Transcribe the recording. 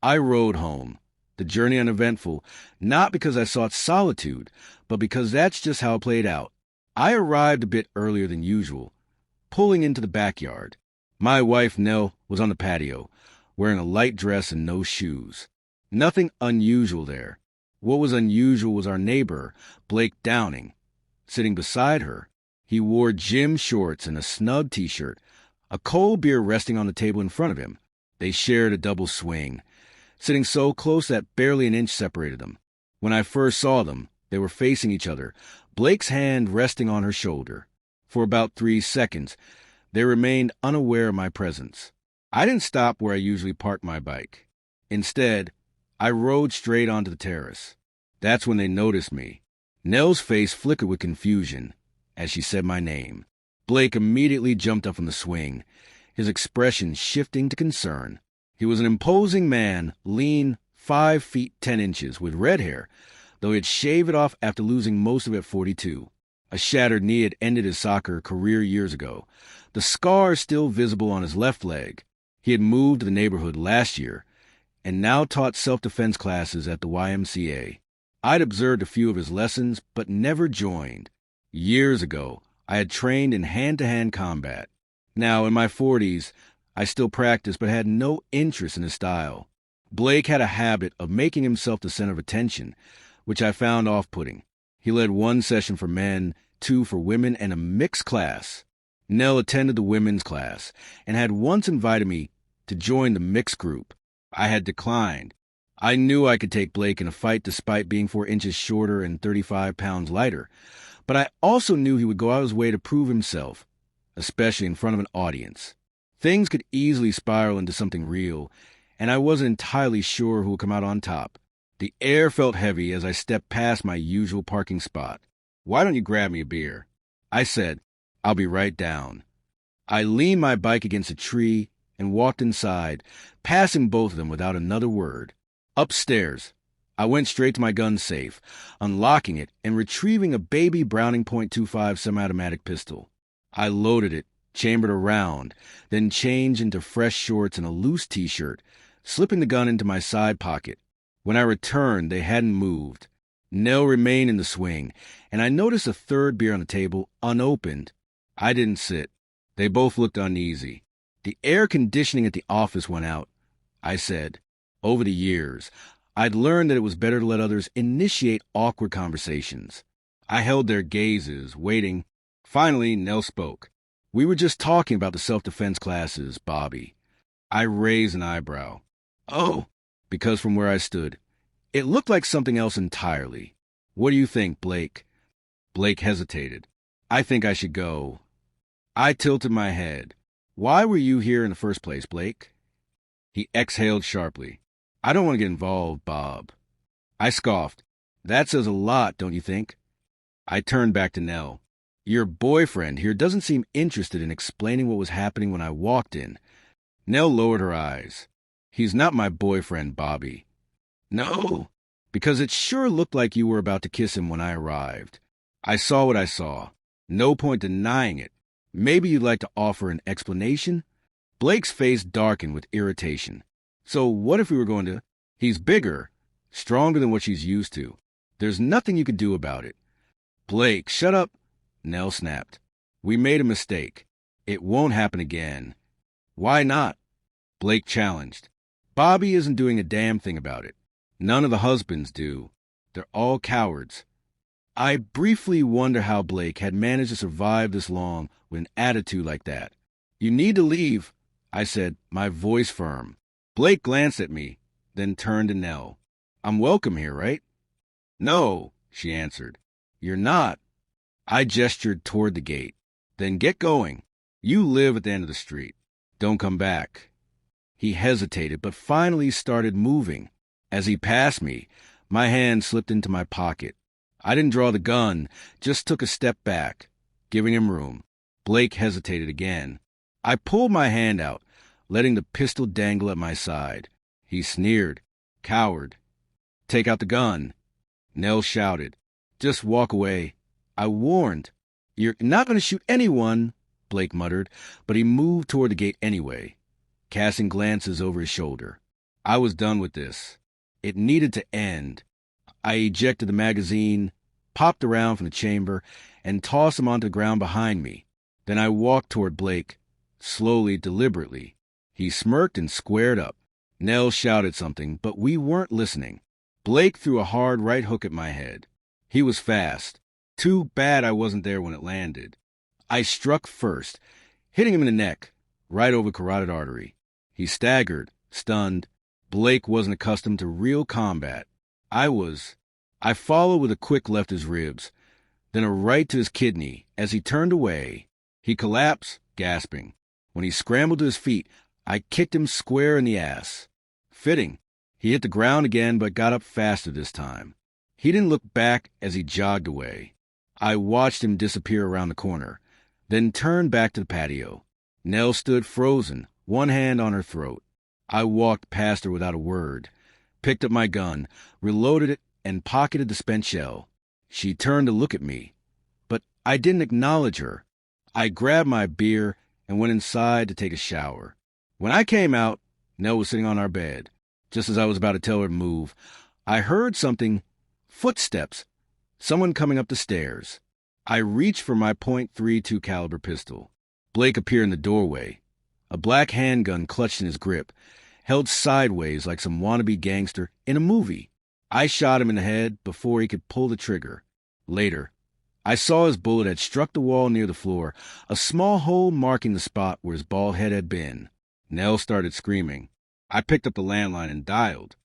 I rode home, the journey uneventful, not because I sought solitude, but because that's just how it played out. I arrived a bit earlier than usual, pulling into the backyard. My wife, Nell, was on the patio, wearing a light dress and no shoes. Nothing unusual there. What was unusual was our neighbor, Blake Downing. Sitting beside her, he wore gym shorts and a snug t-shirt, a cold beer resting on the table in front of him. They shared a double swing, sitting so close that barely an inch separated them. When I first saw them, they were facing each other, Blake's hand resting on her shoulder. For about 3 seconds, they remained unaware of my presence. I didn't stop where I usually park my bike. Instead, I rode straight onto the terrace. That's when they noticed me. Nell's face flickered with confusion as she said my name. Blake immediately jumped up from the swing, his expression shifting to concern. He was an imposing man, lean, 5 feet 10 inches, with red hair, though he had shaved it off after losing most of it at 42. A shattered knee had ended his soccer career years ago, the scar still visible on his left leg. He had moved to the neighborhood last year and now taught self-defense classes at the YMCA. I'd observed a few of his lessons, but never joined. Years ago, I had trained in hand-to-hand combat. Now, in my 40s, I still practiced but had no interest in his style. Blake had a habit of making himself the center of attention, which I found off-putting. He led 1 session for men, 2 for women, and a mixed class. Nell attended the women's class and had once invited me to join the mixed group. I had declined. I knew I could take Blake in a fight despite being 4 inches shorter and 35 pounds lighter, but I also knew he would go out of his way to prove himself, especially in front of an audience. Things could easily spiral into something real, and I wasn't entirely sure who would come out on top. The air felt heavy as I stepped past my usual parking spot. "Why don't you grab me a beer?" I said. "I'll be right down." I leaned my bike against a tree and walked inside, passing both of them without another word. Upstairs, I went straight to my gun safe, unlocking it and retrieving a baby Browning .25 semi-automatic pistol. I loaded it, chambered a round, then changed into fresh shorts and a loose t-shirt, slipping the gun into my side pocket. When I returned, they hadn't moved. Nell remained in the swing, and I noticed a third beer on the table, unopened. I didn't sit. They both looked uneasy. The air conditioning at the office went out. I said, over the years, I'd learned that it was better to let others initiate awkward conversations. I held their gazes, waiting. Finally, Nell spoke. "We were just talking about the self-defense classes, Bobby." I raised an eyebrow. "Oh," because from where I stood, it looked like something else entirely. "What do you think, Blake?" Blake hesitated. "I think I should go." I tilted my head. "Why were you here in the first place, Blake?" He exhaled sharply. "I don't want to get involved, Bob." I scoffed. "That says a lot, don't you think?" I turned back to Nell. "Your boyfriend here doesn't seem interested in explaining what was happening when I walked in." Nell lowered her eyes. "He's not my boyfriend, Bobby." "No, because it sure looked like you were about to kiss him when I arrived." I saw what I saw. No point denying it. "Maybe you'd like to offer an explanation?" Blake's face darkened with irritation. "So what if we were going to—" "He's bigger, stronger than what she's used to. There's nothing you could do about it." "Blake, shut up," Nell snapped. "We made a mistake. It won't happen again." "Why not?" Blake challenged. "Bobby isn't doing a damn thing about it. None of the husbands do. They're all cowards." I briefly wonder how Blake had managed to survive this long with an attitude like that. "You need to leave," I said, my voice firm. Blake glanced at me, then turned to Nell. "I'm welcome here, right?" "No," she answered. "You're not." I gestured toward the gate. "Then get going. You live at the end of the street. Don't come back." He hesitated, but finally started moving. As he passed me, my hand slipped into my pocket. I didn't draw the gun, just took a step back, giving him room. Blake hesitated again. I pulled my hand out, letting the pistol dangle at my side. He sneered. "Coward." "Take out the gun." Nell shouted. "Just walk away." I warned. "You're not going to shoot anyone," Blake muttered, but he moved toward the gate anyway, casting glances over his shoulder. I was done with this. It needed to end. I ejected the magazine, popped around from the chamber, and tossed him onto the ground behind me. Then I walked toward Blake, slowly, deliberately. He smirked and squared up. Nell shouted something, but we weren't listening. Blake threw a hard right hook at my head. He was fast. Too bad I wasn't there when it landed. I struck first, hitting him in the neck, right over carotid artery. He staggered, stunned. Blake wasn't accustomed to real combat. I followed with a quick left his ribs, then a right to his kidney. As he turned away, he collapsed, gasping. When he scrambled to his feet, I kicked him square in the ass. Fitting. He hit the ground again, but got up faster this time. He didn't look back as he jogged away. I watched him disappear around the corner, then turned back to the patio. Nell stood frozen, one hand on her throat. I walked past her without a word, picked up my gun, reloaded it, and pocketed the spent shell. She turned to look at me, but I didn't acknowledge her. I grabbed my beer and went inside to take a shower. When I came out, Nell was sitting on our bed. Just as I was about to tell her to move, I heard something, footsteps, someone coming up the stairs. I reached for my .32 caliber pistol. Blake appeared in the doorway, a black handgun clutched in his grip, held sideways like some wannabe gangster in a movie. I shot him in the head before he could pull the trigger. Later, I saw his bullet had struck the wall near the floor, a small hole marking the spot where his bald head had been. Nell started screaming. I picked up the landline and dialed.